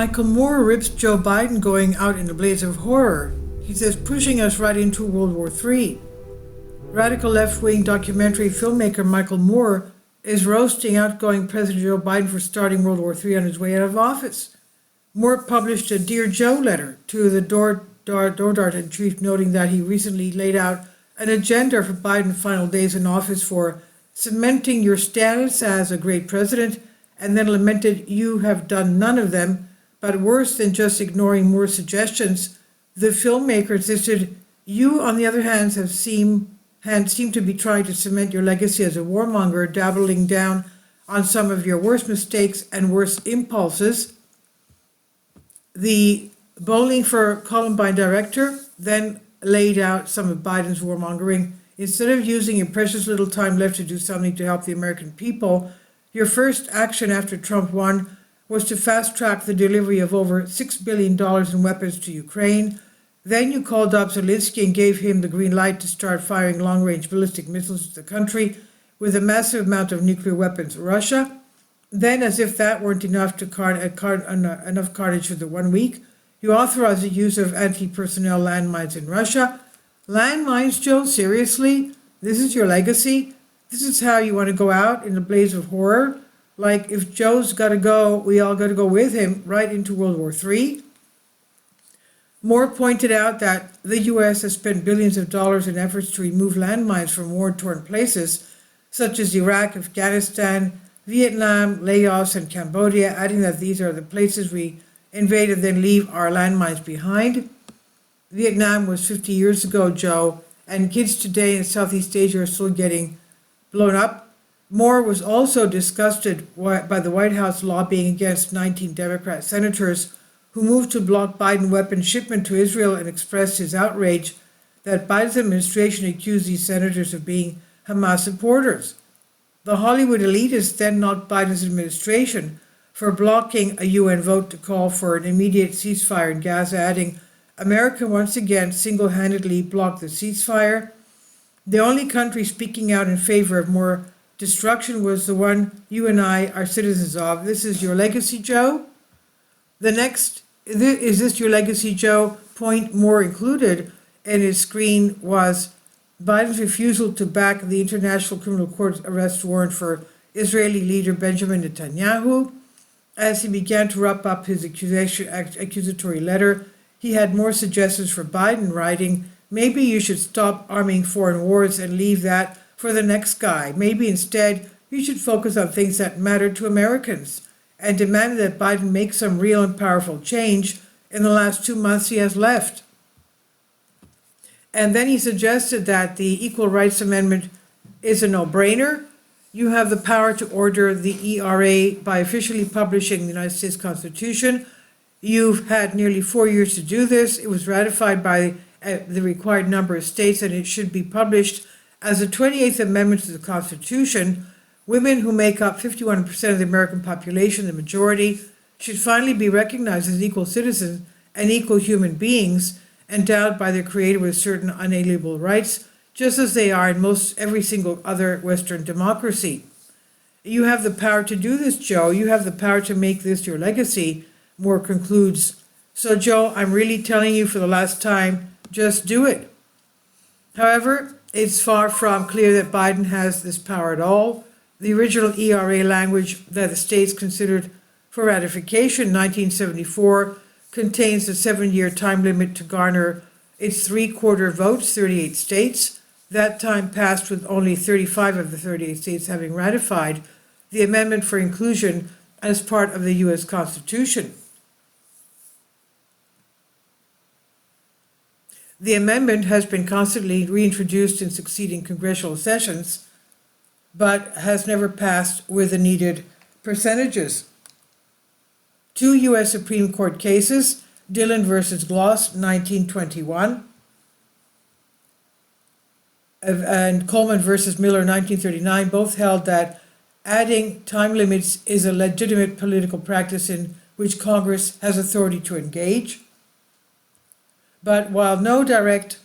Michael Moore rips Joe Biden going out in a blaze of horror. He says pushing us right into World War III. Radical left-wing documentary filmmaker Michael Moore is roasting outgoing President Joe Biden for starting World War III on his way out of office. Moore published a Dear Joe letter to the Dort in chief, noting that he recently laid out an agenda for Biden's final days in office for cementing your status as a great president, and then lamented, "You have done none of them." But worse than just ignoring Moore's suggestions, the filmmaker insisted, "You, on the other hand, seem to be trying to cement your legacy as a warmonger, dabbling down on some of your worst mistakes and worst impulses." The Bowling for Columbine director then laid out some of Biden's warmongering. Instead of using your precious little time left to do something to help the American people, your first action after Trump won was to fast-track the delivery of over $6 billion in weapons to Ukraine. Then you called up Zelensky and gave him the green light to start firing long-range ballistic missiles at the country with a massive amount of nuclear weapons to Russia. Then, as if that weren't enough enough carnage for the 1 week, you authorized the use of anti-personnel landmines in Russia. Landmines, Joe? Seriously? This is your legacy? This is how you want to go out in a blaze of horror? Like, if Joe's got to go, we all got to go with him right into World War III? Moore pointed out that the U.S. has spent billions of dollars in efforts to remove landmines from war-torn places, such as Iraq, Afghanistan, Vietnam, Laos, and Cambodia, adding that these are the places we invade and then leave our landmines behind. Vietnam was 50 years ago, Joe, and kids today in Southeast Asia are still getting blown up. Moore was also disgusted by the White House lobbying against 19 Democrat senators who moved to block Biden weapons shipment to Israel, and expressed his outrage that Biden's administration accused these senators of being Hamas supporters. The Hollywood elitists then knocked Biden's administration for blocking a UN vote to call for an immediate ceasefire in Gaza, adding, "America once again single-handedly blocked the ceasefire. The only country speaking out in favor of more destruction was the one you and I are citizens of." This is your legacy, Joe? The next, "Is this your legacy, Joe?" point Moore included in his screen was Biden's refusal to back the International Criminal Court's arrest warrant for Israeli leader Benjamin Netanyahu. As he began to wrap up his accusatory letter, he had more suggestions for Biden, writing, "Maybe you should stop arming foreign wars and leave that for the next guy. Maybe instead you should focus on things that matter to Americans," and demanded that Biden make some real and powerful change in the last 2 months he has left. And then he suggested that the Equal Rights Amendment is a no-brainer. You have the power to order the ERA by officially publishing the United States Constitution. You've had nearly 4 years to do this. It was ratified by the required number of states, and it should be published as the 28th Amendment to the Constitution. Women, who make up 51% of the American population, the majority, should finally be recognized as equal citizens and equal human beings, endowed by their Creator with certain unalienable rights, just as they are in every single other Western democracy. You have the power to do this, Joe. You have the power to make this your legacy, Moore concludes. So, Joe, I'm really telling you for the last time, just do it. However, it's far from clear that Biden has this power at all. The original ERA language that the states considered for ratification, 1974, contains a 7-year time limit to garner its 3/4 votes, 38 states. That time passed with only 35 of the 38 states having ratified the amendment for inclusion as part of the U.S. Constitution. The amendment has been constantly reintroduced in succeeding congressional sessions, but has never passed with the needed percentages. 2 U.S. Supreme Court cases, Dillon versus Gloss, 1921, and Coleman versus Miller, 1939, both held that adding time limits is a legitimate political practice in which Congress has authority to engage. But while no direct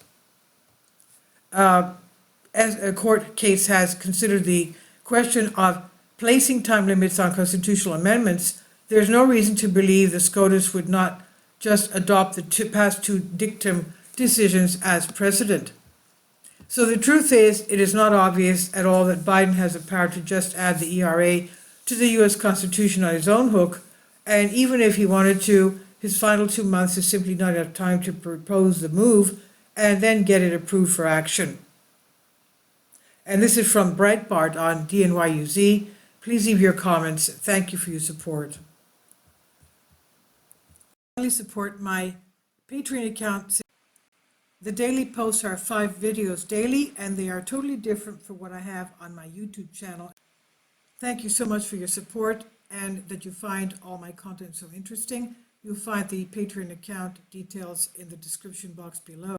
as a court case has considered the question of placing time limits on constitutional amendments, there's no reason to believe the SCOTUS would not just adopt the past two dictum decisions as precedent. So the truth is, it is not obvious at all that Biden has the power to just add the ERA to the US Constitution on his own hook, and even if he wanted to, his final 2 months is simply not enough time to propose the move and then get it approved for action. And this is from Breitbart on DNYUZ. Please leave your comments. Thank you for your support. Finally, support my Patreon account. The daily posts are 5 videos daily, and they are totally different from what I have on my YouTube channel. Thank you so much for your support and that you find all my content so interesting. You'll find the Patreon account details in the description box below.